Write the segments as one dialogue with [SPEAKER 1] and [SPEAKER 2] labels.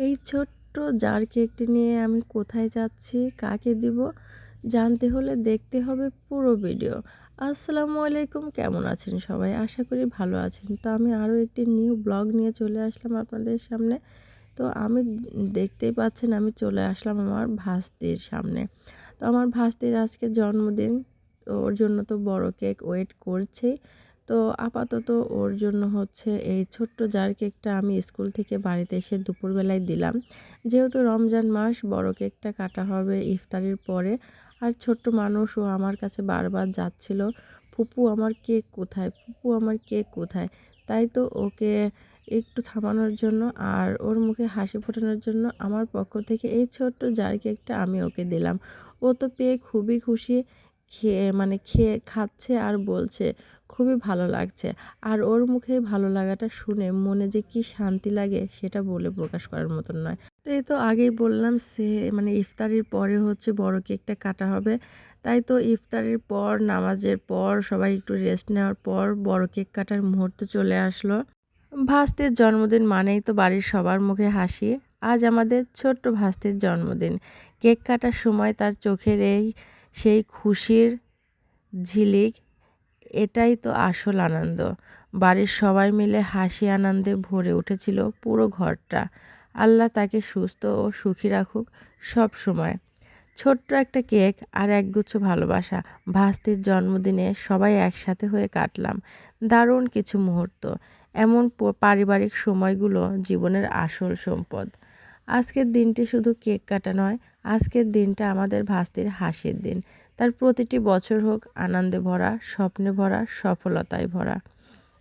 [SPEAKER 1] এই ছোট্ট জার কেকটি নিয়ে আমি কোথায় যাচ্ছি, কাকে দিব, জানতে হলে দেখতে হবে পুরো ভিডিও। আসসালামু আলাইকুম, কেমন আছেন সবাই? আশা করি ভালো আছেন। তো আমি আরও একটি নিউ ব্লগ নিয়ে চলে আসলাম আপনাদের সামনে। তো আমি দেখতেই পাচ্ছেন আমি চলে আসলাম আমার ভাস্তির সামনে। তো আমার ভাস্তির আজকে জন্মদিন। তো ওর জন্য তো বড় কেক ওয়েট করছেই। তো আপাতত ওর জন্য হচ্ছে এই ছোট্ট জার কেকটা আমি স্কুল থেকে বাড়িতে এসে দুপুরবেলায় দিলাম। যেহেতু রমজান মাস, বড় কেকটা কাটা হবে ইফতারির পরে। আর ছোট্ট মানুষ, ও আমার কাছে বারবার যাচ্ছিল, ফুপু আমার কেক কোথায়, ফুপু আমার কেক কোথায়। তাই তো ওকে একটু থামানোর জন্য আর ওর মুখে হাসি ফোটানোর জন্য আমার পক্ষ থেকে এই ছোট্ট জার কেকটা আমি ওকে দিলাম। ও তো পেয়ে খুবই খুশি, খেয়ে খাচ্ছে আর বলছে খুবই ভালো লাগছে। আর ওর মুখে ভালো লাগাটা শুনে মনে যে কি শান্তি লাগে সেটা বলে প্রকাশ করার মতন নয়। তো এই তো আগেই বললাম, ইফতারির পরে হচ্ছে বড় কেকটা কাটা হবে। তাই তো ইফতারির পর, নামাজের পর, সবাই একটু রেস্ট নেওয়ার পর বড় কেক কাটার মুহূর্ত চলে আসলো। ভাস্তির জন্মদিন মানেই তো বাড়ির সবার মুখে হাসি। আজ আমাদের ছোট্ট ভাস্তির জন্মদিন। কেক কাটার সময় তার চোখের সেই খুশির ঝিলিক, এটাই তো আসল আনন্দ। বাড়ির সবাই মিলে হাসি আনন্দে ভরে উঠেছিল পুরো ঘরটা। আল্লাহ তাকে সুস্থ ও সুখী রাখুক সব সময়। ছোট্ট একটা কেক আর একগুচ্ছ ভালোবাসা। ভাস্তির জন্মদিনে সবাই একসাথে হয়ে কাটলাম দারুণ কিছু মুহূর্ত। এমন পারিবারিক সময়গুলো জীবনের আসল সম্পদ। আজকের দিনটি শুধু কেক কাটা নয়, আজকের দিনটা আমাদের ভাস্তির হাসির দিন। তার প্রতিটি বছর হোক আনন্দে ভরা, স্বপ্নে ভরা, সফলতায় ভরা।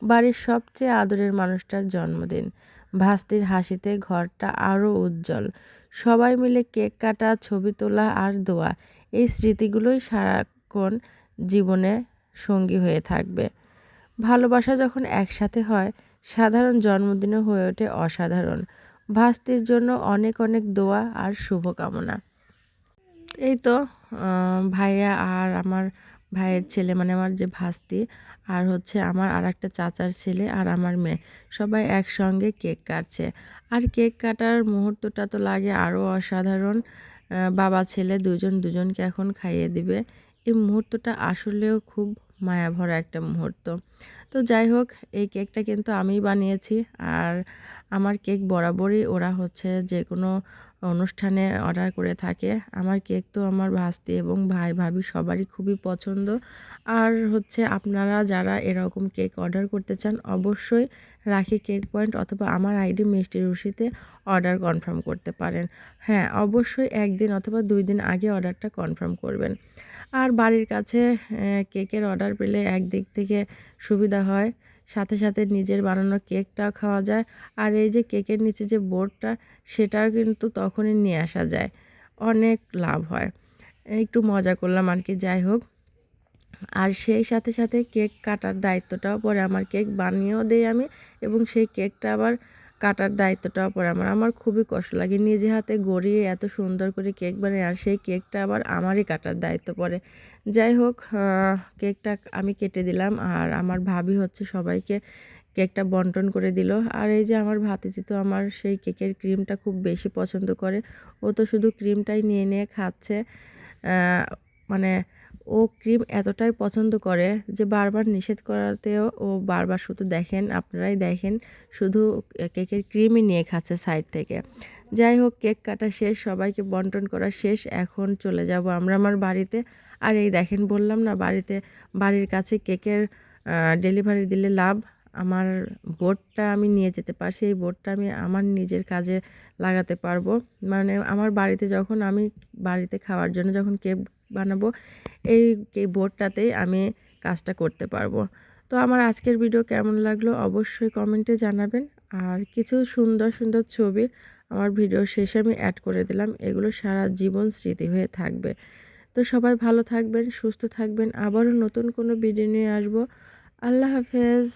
[SPEAKER 1] বাড়ির সবচেয়ে আদরের মানুষটার জন্মদিন। ভাস্তির হাসিতে ঘরটা আরও উজ্জ্বল। সবাই মিলে কেক কাটা, ছবি তোলা আর দোয়া, এই স্মৃতিগুলোই সারাক্ষণ জীবনে সঙ্গী হয়ে থাকবে। ভালোবাসা যখন একসাথে হয়, সাধারণ জন্মদিনও হয়ে ওঠে অসাধারণ। ভাস্তির জন্য অনেক অনেক দোয়া আর শুভকামনা। এই তো ভাইয়া আর আমার ভাইয়ের ছেলে, মানে আমার যে ভাস্তি, আর হচ্ছে আমার আরেকটা চাচার ছেলে আর আমার মেয়ে, সবাই একসঙ্গে কেক কাটছে। আর কেক কাটার মুহূর্তটা তো লাগে আরও অসাধারণ। বাবা ছেলে দুজন দুজনকে এখন খাইয়ে দিবে। এই মুহূর্তটা আসলেও খুব মায়াভরা একটা মুহূর্ত। তো যাই হোক, এই কেকটা কিন্তু আমিই বানিয়েছি। আর আমার কেক বরাবরই ওরা হচ্ছে যে কোনো অনুষ্ঠানে অর্ডার করে থাকে। আমার কেক তো আমার ভাস্তি এবং ভাই ভাবি সবারই খুবই পছন্দ। আর হচ্ছে আপনারা যারা এরকম কেক অর্ডার করতে চান, অবশ্যই রাখি কেক পয়েন্ট অথবা আমার আইডি মিষ্টি রুশিতে অর্ডার কনফার্ম করতে পারেন। হ্যাঁ, অবশ্যই 1 দিন অথবা 2 দিন আগে অর্ডারটা কনফার্ম করবেন। আর বাড়ির কাছে কেকের অর্ডার পেলে একদিক থেকে সুবিধা হয়, সাথে সাথে নিজের বানানো কেকটাও খাওয়া যায়। আর এই যে কেকের নিচে যে বোর্ডটা, সেটাও কিন্তু তখনই নিয়ে আসা যায়, অনেক লাভ হয়। একটু মজা করলাম আর কি, যাই হোক। আর সেই সাথে সাথে কেক কাটার দায়িত্বটাও পরে আমার, কেক বানিয়েও দেই আমি এবং সেই কেকটা আবার কাটার দায়িত্বটাও পরে আমার। আমার খুবই কষ্ট লাগে নিজে হাতে গড়িয়ে এত সুন্দর করে কেক বানাই, আর সেই কেকটা আবার আমারই কাটার দায়িত্ব পড়ে। যাই হোক, কেকটা আমি কেটে দিলাম আর আমার ভাবি হচ্ছে সবাইকে কেকটা বন্টন করে দিল। আর এই যে আমার ভাতিজি তো আমার সেই কেকের ক্রিমটা খুব বেশি পছন্দ করে। ও তো শুধু ক্রিমটাই নিয়ে নিয়ে খাচ্ছে। মানে ও ক্রিম এতটাই পছন্দ করে যে বারবার নিষেধ করাতেও ও বারবার, শুধু দেখেন, আপনারাই দেখেন, শুধু কেকের ক্রিমই নিয়ে খাচ্ছে সাইড থেকে। যাই হোক, কেক কাটা শেষ, সবাইকে বন্টন করা শেষ। এখন চলে যাব আমরা আমার বাড়িতে। আর এই দেখেন, বললাম না বাড়ির কাছে কেকের ডেলিভারি দিলে লাভ। আমার বোর্ডটা আমি নিয়ে যেতে পারছি, এই বোর্ডটা আমি আমার নিজের কাজে লাগাতে পারবো। মানে আমার বাড়িতে যখন আমি বাড়িতে খাওয়ার জন্য যখন কেক বানাবো, এই বোর্ডটাতেই আমি কাজটা করতে পারবো। তো আমার আজকের ভিডিও কেমন লাগলো অবশ্যই কমেন্টে জানাবেন। আর কিছু সুন্দর সুন্দর ছবি আমার ভিডিও শেষে আমি অ্যাড করে দিলাম, এগুলো সারা জীবন স্মৃতি হয়ে থাকবে। তো সবাই ভালো থাকবেন, সুস্থ থাকবেন। আবারও নতুন কোনো ভিডিও নিয়ে আসবো। আল্লাহ হাফেজ।